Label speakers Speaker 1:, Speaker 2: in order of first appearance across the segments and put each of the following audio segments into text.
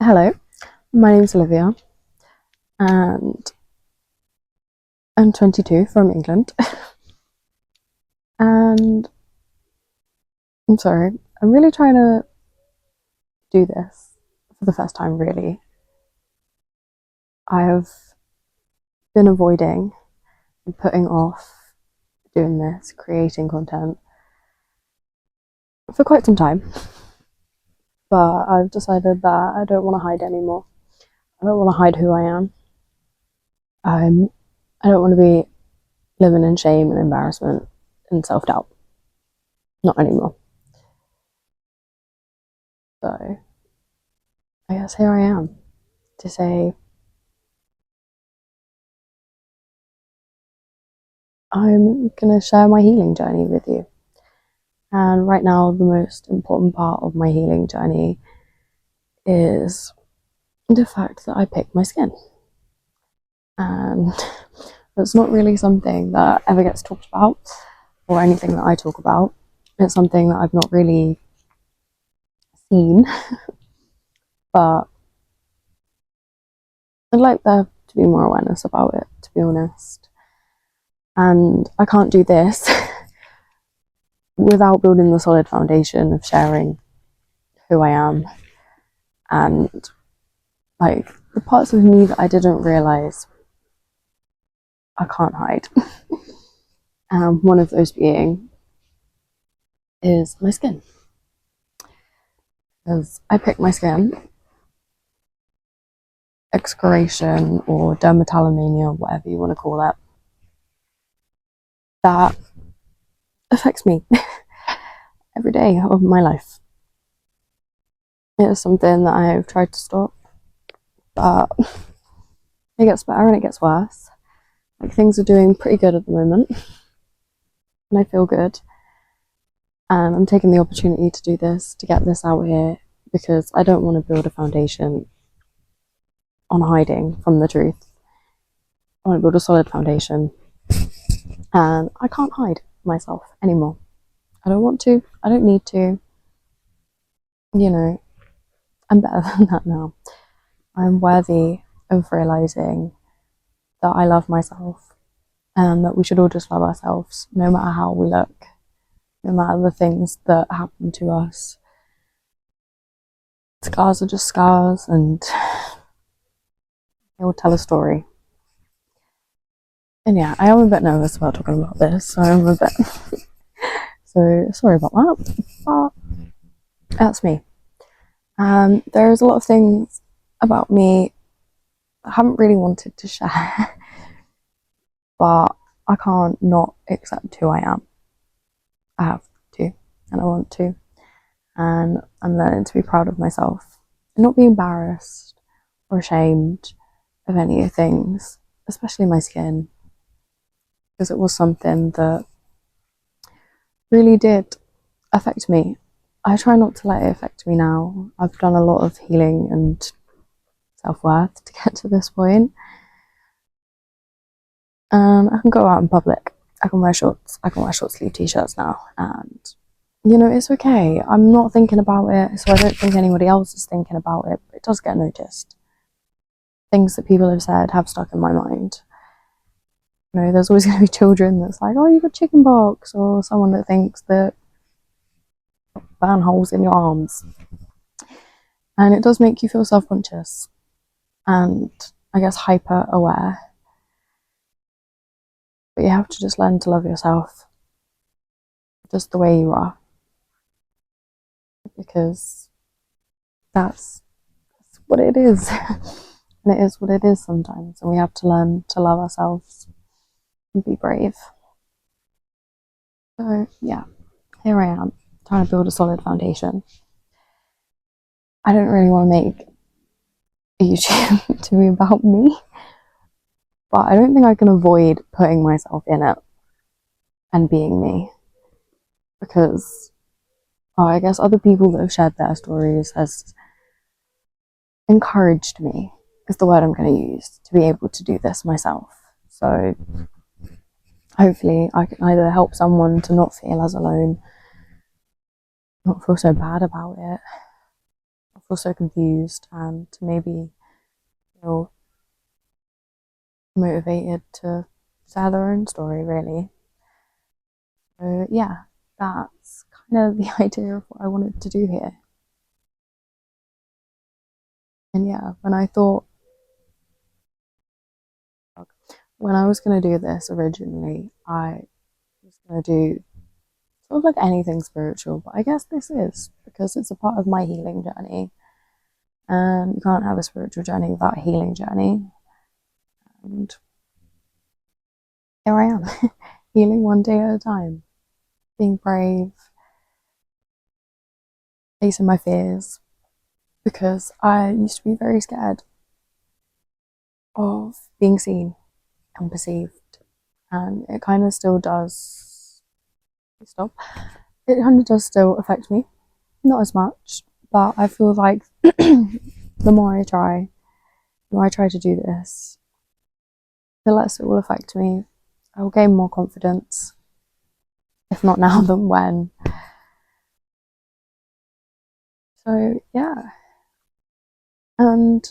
Speaker 1: Hello, my name's Olivia and I'm 22 from England. And I'm sorry, I'm really trying to do this for the first time, really. I have been avoiding and putting off doing this, creating content for quite some time. But I've decided that I don't want to hide anymore. I don't want to hide who I am. I don't want to be living in shame and embarrassment and self-doubt. Not anymore. So I guess here I am to say I'm going to share my healing journey with you. And right now, the most important part of my healing journey is the fact that I pick my skin. And it's not really something that ever gets talked about or anything that I talk about. It's something that I've not really seen, but I'd like there to be more awareness about it, to be honest. And I can't do this without building the solid foundation of sharing who I am and like the parts of me that I didn't realize I can't hide. One of those being is my skin. Because I pick my skin, excoriation or dermatillomania, whatever you want to call it, that affects me every day of my life. It is something that I've tried to stop, but it gets better and it gets worse. Like, things are doing pretty good at the moment, and I feel good. And I'm taking the opportunity to do this, to get this out here, because I don't want to build a foundation on hiding from the truth. I want to build a solid foundation, and I can't hide myself anymore. I don't want to, I don't need to. You know, I'm better than that now. I'm worthy of realizing that I love myself and that we should all just love ourselves, no matter how we look, no matter the things that happen to us. Scars are just scars, and they will tell a story. And yeah, I am a bit nervous about talking about this, so I'm a bit so sorry about that, but that's me. There's a lot of things about me I haven't really wanted to share, but I can't not accept who I am. I have to, and I want to, and I'm learning to be proud of myself and not be embarrassed or ashamed of any of things, especially my skin, because it was something that really did affect me. I try not to let it affect me now. I've done a lot of healing and self-worth to get to this point. I can go out in public. I can wear shorts. I can wear short sleeve t-shirts now, and you know, it's okay. I'm not thinking about it, so I don't think anybody else is thinking about it, but it does get noticed. Things that people have said have stuck in my mind. You know, there's always going to be children that's like, oh, you got chicken pox, or someone that thinks that burn holes in your arms. And it does make you feel self-conscious and, I guess, hyper aware. But you have to just learn to love yourself just the way you are, because that's what it is. And it is what it is sometimes, and we have to learn to love ourselves and be brave. So yeah, here I am, trying to build a solid foundation. I don't really want to make a YouTube to be about me, but I don't think I can avoid putting myself in it and being me, because I guess other people that have shared their stories has encouraged me, is the word I'm going to use, to be able to do this myself. So hopefully I can either help someone to not feel as alone, not feel so bad about it, feel so confused and to maybe feel motivated to share their own story, really. So, yeah, that's kind of the idea of what I wanted to do here. And yeah, when I was going to do this originally, I was going to do sort of like anything spiritual, but I guess this is because it's a part of my healing journey. And you can't have a spiritual journey without a healing journey. And here I am, healing one day at a time, being brave, facing my fears, because I used to be very scared of being seen and perceived. And it kind of still does stop. It kind of does still affect me, not as much, but I feel like the more I try to do this, the less it will affect me. I will gain more confidence, if not now, then when. So, yeah. And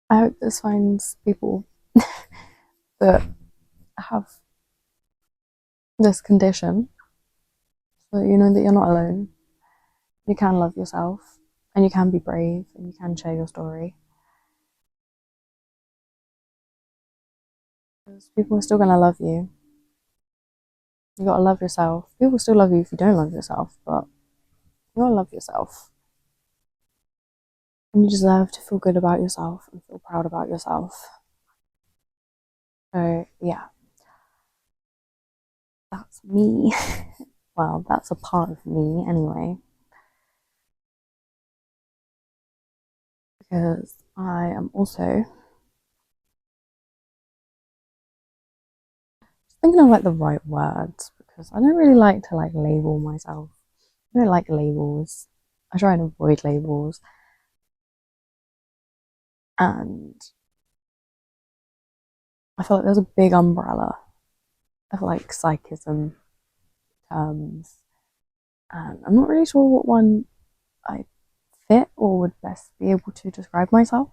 Speaker 1: I hope this finds people that have this condition so that you know that you're not alone. You can love yourself and you can be brave and you can share your story. Because people are still going to love you. You got to love yourself. People still love you if you don't love yourself, but you got to love yourself. And you deserve to feel good about yourself and feel proud about yourself. So, yeah, that's me. Well, that's a part of me anyway. Because I am also thinking of like the right words because I don't really like to like label myself. I don't like labels. I try and avoid labels. And I feel like there's a big umbrella of like psychism terms. And I'm not really sure what one I fit or would best be able to describe myself.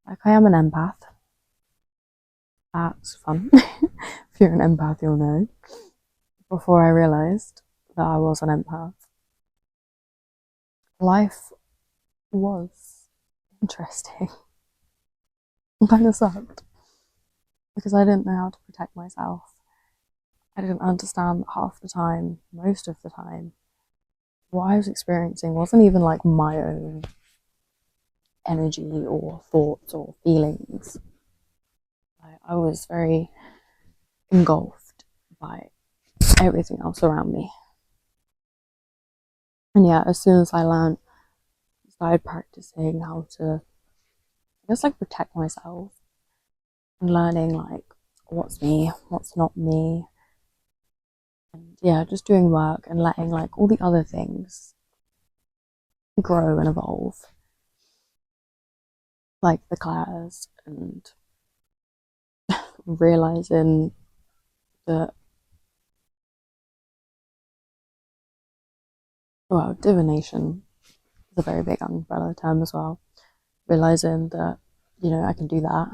Speaker 1: Like I am an empath. That's fun. If you're an empath, you'll know. Before I realised that I was an empath, life was interesting. It kind of sucked because I didn't know how to protect myself. I didn't understand that half the time, most of the time, what I was experiencing wasn't even like my own energy or thoughts or feelings. I was very engulfed by everything else around me. And yeah, as soon as I started practicing how to, I guess, like protect myself and learning like what's me, what's not me. And yeah, just doing work and letting like all the other things grow and evolve, like the class and realizing that, well, divination is a very big umbrella term as well. Realizing that, I can do that.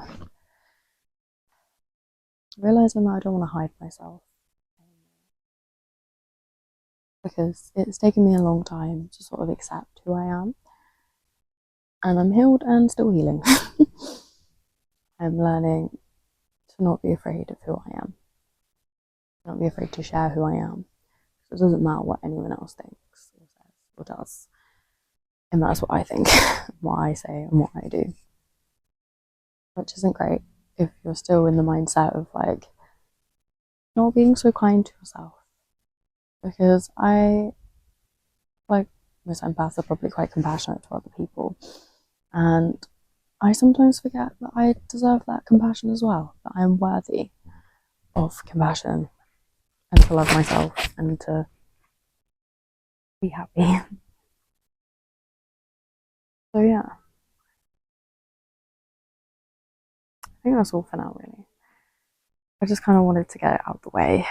Speaker 1: Realizing that I don't want to hide myself because it's taken me a long time to sort of accept who I am. And I'm healed and still healing. I'm learning to not be afraid of who I am, not be afraid to share who I am. So it doesn't matter what anyone else thinks or says or does. And that's what I think, what I say, and what I do. Which isn't great if you're still in the mindset of like not being so kind to yourself. Because like most empaths, are probably quite compassionate to other people. And I sometimes forget that I deserve that compassion as well, that I'm worthy of compassion and to love myself and to be happy. So, yeah, I think that's all for now, really. I just kind of wanted to get it out of the way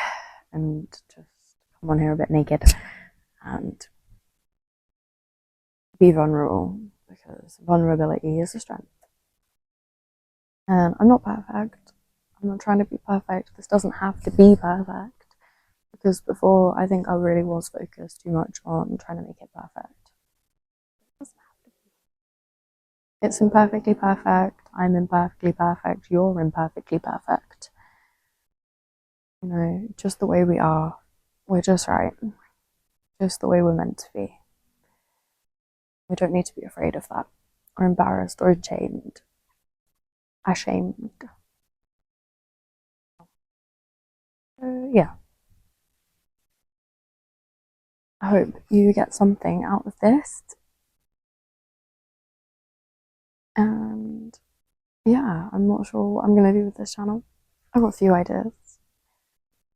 Speaker 1: and just come on here a bit naked and be vulnerable, because vulnerability is a strength. And I'm not perfect. I'm not trying to be perfect. This doesn't have to be perfect. Because before, I think I really was focused too much on trying to make it perfect. It doesn't have to be. It's imperfectly perfect. I'm imperfectly perfect. You're imperfectly perfect. You know, just the way we are. We're just right. Just the way we're meant to be. We don't need to be afraid of that, or embarrassed, or ashamed. Yeah. I hope you get something out of this. And yeah, I'm not sure what I'm going to do with this channel. I've got a few ideas,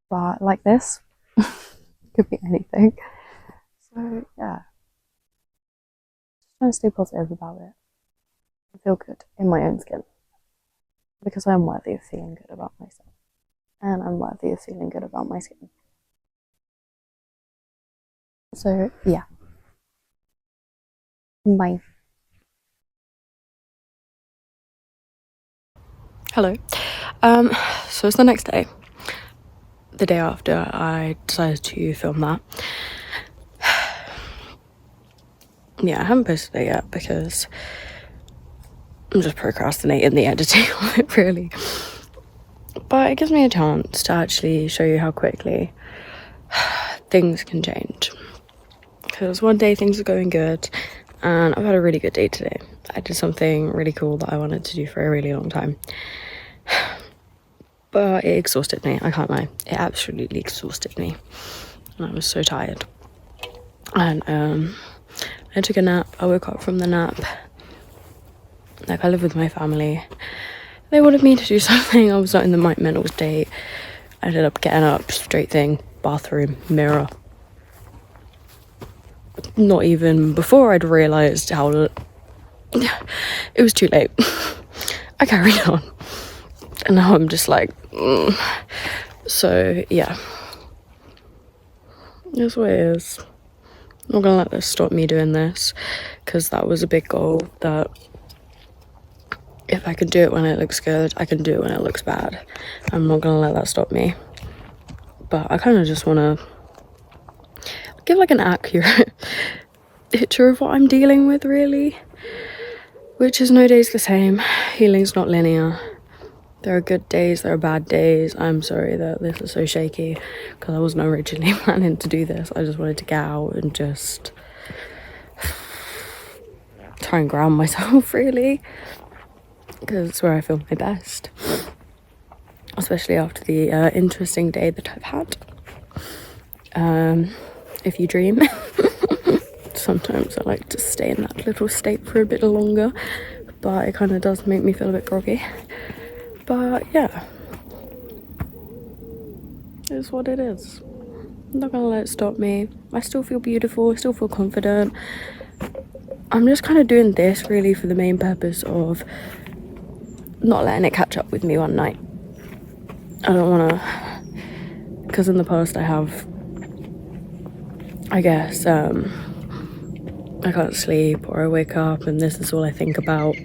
Speaker 1: but like this, could be anything. So yeah, just trying to stay positive about it. I feel good in my own skin, because I'm worthy of feeling good about myself, and I'm worthy of feeling good about my skin. So yeah, bye. Hello. So it's the next day. The day after I decided to film that. Yeah, I haven't posted it yet because I'm just procrastinating the editing of it, really. But it gives me a chance to actually show you how quickly things can change. Because one day things are going good, and I've had a really good day today. I did something really cool that I wanted to do for a really long time. But it exhausted me, I can't lie. It absolutely exhausted me. And I was so tired. And I took a nap. I woke up from the nap. Like, I live with my family. They wanted me to do something. I was not in the right mental state. I ended up getting up, straight thing, bathroom, mirror. Not even before I'd realised how... It was too late. I carried on. And now I'm just like... So, yeah. That's what it is. I'm not gonna let this stop me doing this, because that was a big goal, that if I can do it when it looks good, I can do it when it looks bad. I'm not gonna let that stop me. But I kind of just want to give like an accurate picture of what I'm dealing with, really, which is no day's the same. Healing's not linear. There are good days, there are bad days. I'm sorry that this is so shaky, because I wasn't originally planning to do this. I just wanted to get out and just try and ground myself, really, because it's where I feel my best, especially after the interesting day that I've had. If you dream, sometimes I like to stay in that little state for a bit longer, but it kind of does make me feel a bit groggy. But yeah, it's what it is. I'm not gonna let it stop me. I still feel beautiful, I still feel confident. I'm just kind of doing this really for the main purpose of not letting it catch up with me one night. I don't want to, because in the past I have, I guess, I can't sleep, or I wake up and this is all I think about.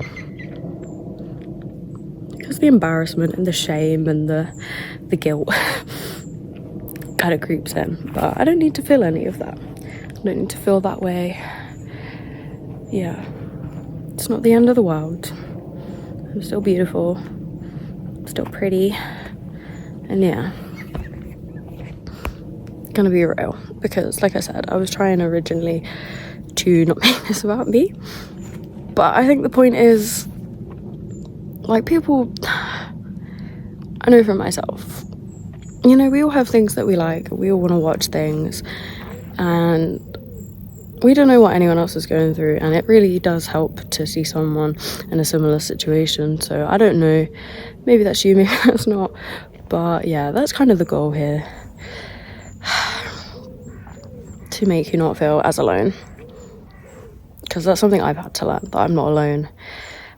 Speaker 1: Because the embarrassment and the shame and the guilt kind of creeps in. But I don't need to feel any of that. I don't need to feel that way. Yeah. It's not the end of the world. I'm still beautiful. I'm still pretty. And yeah. Gonna be real. Because like I said, I was trying originally to not make this about me. But I think the point is, like, people... I know for myself, you know, we all have things that we like. We all want to watch things. And we don't know what anyone else is going through, and it really does help to see someone in a similar situation. So I don't know, maybe that's you, maybe that's not, but yeah, that's kind of the goal here. To make you not feel as alone, because that's something I've had to learn, that I'm not alone,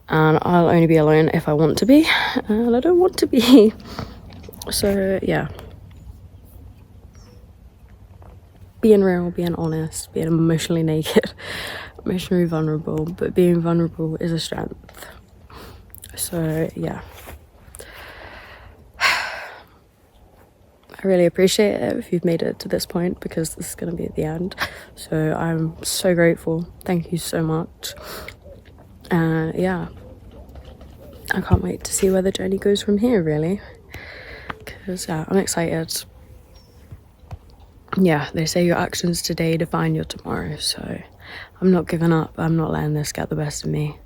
Speaker 1: and I'll only be alone if I want to be, and I don't want to be. So yeah, being real, being honest, being emotionally naked, emotionally vulnerable, but being vulnerable is a strength. So yeah, I really appreciate it if you've made it to this point, because this is going to be at the end. So I'm so grateful. Thank you so much. And yeah, I can't wait to see where the journey goes from here, really, because yeah, I'm excited. Yeah, they say your actions today define your tomorrow, so I'm not giving up. I'm not letting this get the best of me.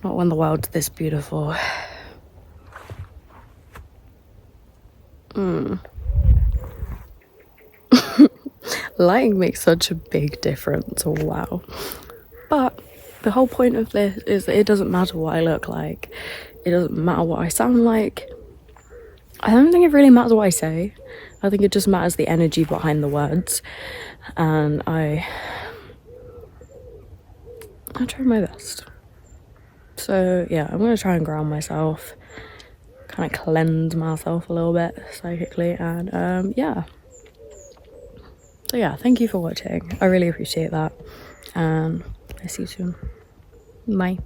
Speaker 1: Not when the world's this beautiful. Lighting makes such a big difference. Wow. But the whole point of this is that it doesn't matter what I look like. It doesn't matter what I sound like. I don't think it really matters what I say. I think it just matters the energy behind the words. And I try my best. So yeah, I'm going to try and ground myself. Kind of cleanse myself a little bit psychically. And yeah. So yeah, thank you for watching. I really appreciate that. And I see you soon. Bye.